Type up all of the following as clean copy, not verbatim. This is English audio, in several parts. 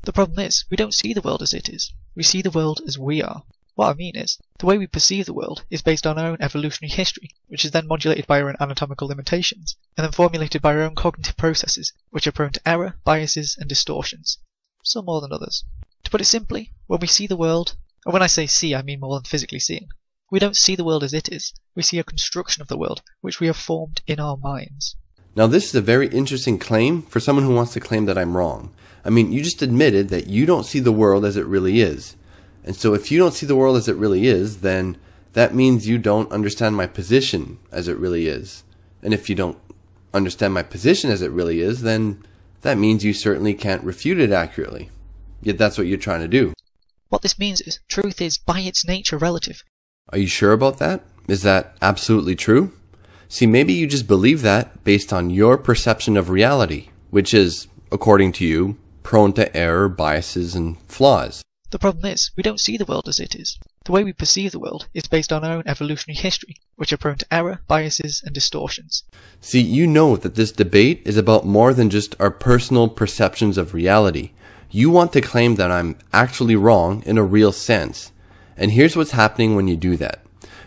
The problem is, we don't see the world as it is. We see the world as we are. What I mean is, the way we perceive the world is based on our own evolutionary history, which is then modulated by our own anatomical limitations, and then formulated by our own cognitive processes, which are prone to error, biases, and distortions. Some more than others. To put it simply, when we see the world, and when I say see, I mean more than physically seeing, we don't see the world as it is. We see a construction of the world, which we have formed in our minds. Now this is a very interesting claim for someone who wants to claim that I'm wrong. I mean, you just admitted that you don't see the world as it really is. And so if you don't see the world as it really is, then that means you don't understand my position as it really is. And if you don't understand my position as it really is, then that means you certainly can't refute it accurately. Yet that's what you're trying to do. What this means is, truth is, by its nature, relative. Are you sure about that? Is that absolutely true? See, maybe you just believe that based on your perception of reality, which is, according to you, prone to error, biases, and flaws. The problem is, we don't see the world as it is. The way we perceive the world is based on our own evolutionary history, which are prone to error, biases, and distortions. See, you know that this debate is about more than just our personal perceptions of reality. You want to claim that I'm actually wrong in a real sense. And here's what's happening when you do that.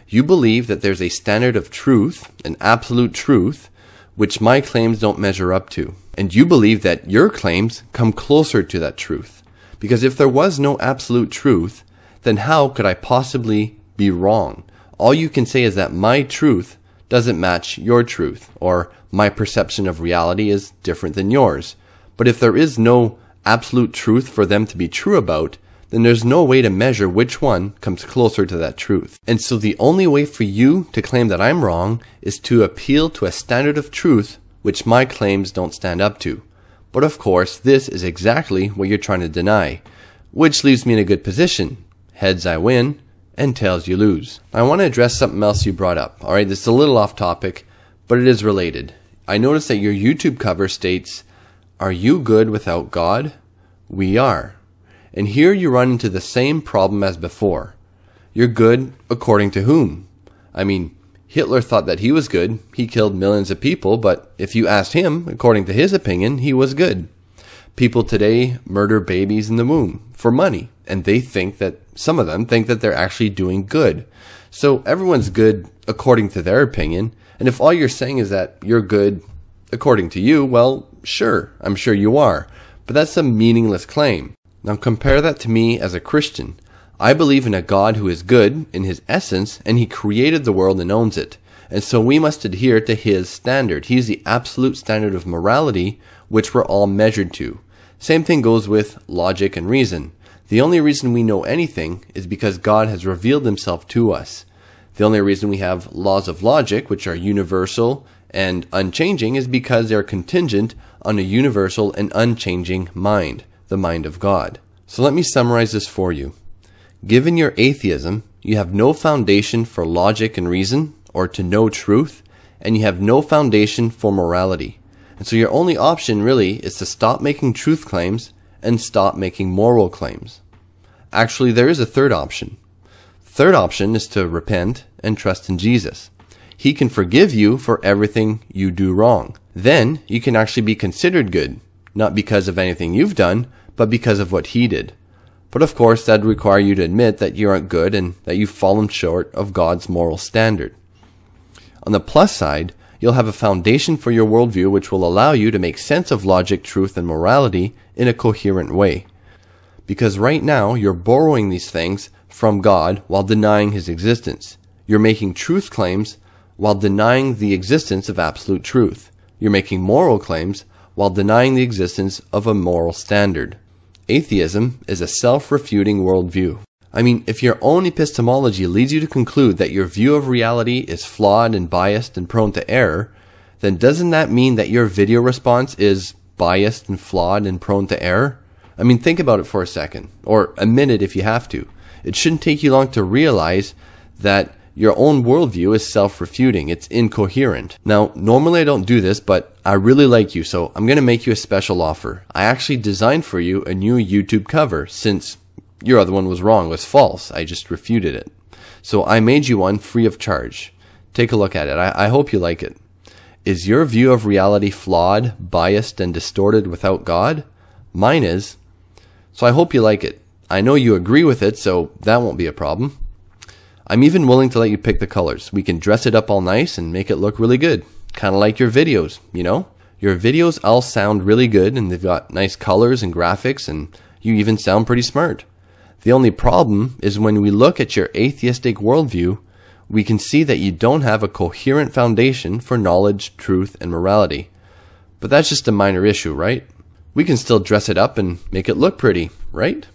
You believe that there's a standard of truth, an absolute truth, which my claims don't measure up to. And you believe that your claims come closer to that truth. Because if there was no absolute truth, then how could I possibly be wrong? All you can say is that my truth doesn't match your truth, or my perception of reality is different than yours. But if there is no absolute truth for them to be true about, then there's no way to measure which one comes closer to that truth. And so the only way for you to claim that I'm wrong is to appeal to a standard of truth which my claims don't stand up to. But of course, this is exactly what you're trying to deny, which leaves me in a good position. Heads I win, and tails you lose. I want to address something else you brought up. Alright, this is a little off topic, but it is related. I noticed that your YouTube cover states, "Are you good without God?" We are. And here you run into the same problem as before. You're good according to whom? I mean, Hitler thought that he was good. He killed millions of people, but if you asked him, according to his opinion, he was good. People today murder babies in the womb for money, and they think that, some of them think that they're actually doing good. So everyone's good according to their opinion, and if all you're saying is that you're good according to you, well, sure, I'm sure you are. But that's a meaningless claim. Now compare that to me as a Christian. I believe in a God who is good in his essence, and he created the world and owns it. And so we must adhere to his standard. He's the absolute standard of morality, which we're all measured to. Same thing goes with logic and reason. The only reason we know anything is because God has revealed himself to us. The only reason we have laws of logic, which are universal and unchanging, is because they're contingent on a universal and unchanging mind, the mind of God. So let me summarize this for you. Given your atheism, you have no foundation for logic and reason, or to know truth, and you have no foundation for morality. And so your only option really is to stop making truth claims and stop making moral claims. Actually, there is a third option. Third option is to repent and trust in Jesus. He can forgive you for everything you do wrong. Then you can actually be considered good, not because of anything you've done, but because of what he did. But of course, that would require you to admit that you aren't good and that you've fallen short of God's moral standard. On the plus side, you'll have a foundation for your worldview which will allow you to make sense of logic, truth, and morality in a coherent way. Because right now, you're borrowing these things from God while denying his existence. You're making truth claims while denying the existence of absolute truth. You're making moral claims while denying the existence of a moral standard. Atheism is a self-refuting worldview. I mean, if your own epistemology leads you to conclude that your view of reality is flawed and biased and prone to error, then doesn't that mean that your video response is biased and flawed and prone to error? I mean, think about it for a second, or a minute if you have to. It shouldn't take you long to realize that your own worldview is self-refuting. It's incoherent. Now, normally I don't do this, but I really like you, so I'm going to make you a special offer. I actually designed for you a new YouTube cover, since your other one was wrong, was false. I just refuted it. So I made you one free of charge. Take a look at it. I hope you like it. Is your view of reality flawed, biased, and distorted without God? Mine is. So I hope you like it. I know you agree with it, so that won't be a problem. I'm even willing to let you pick the colors. We can dress it up all nice and make it look really good. Kind of like your videos, you know? Your videos all sound really good and they've got nice colors and graphics and you even sound pretty smart. The only problem is when we look at your atheistic worldview, we can see that you don't have a coherent foundation for knowledge, truth, and morality. But that's just a minor issue, right? We can still dress it up and make it look pretty, right?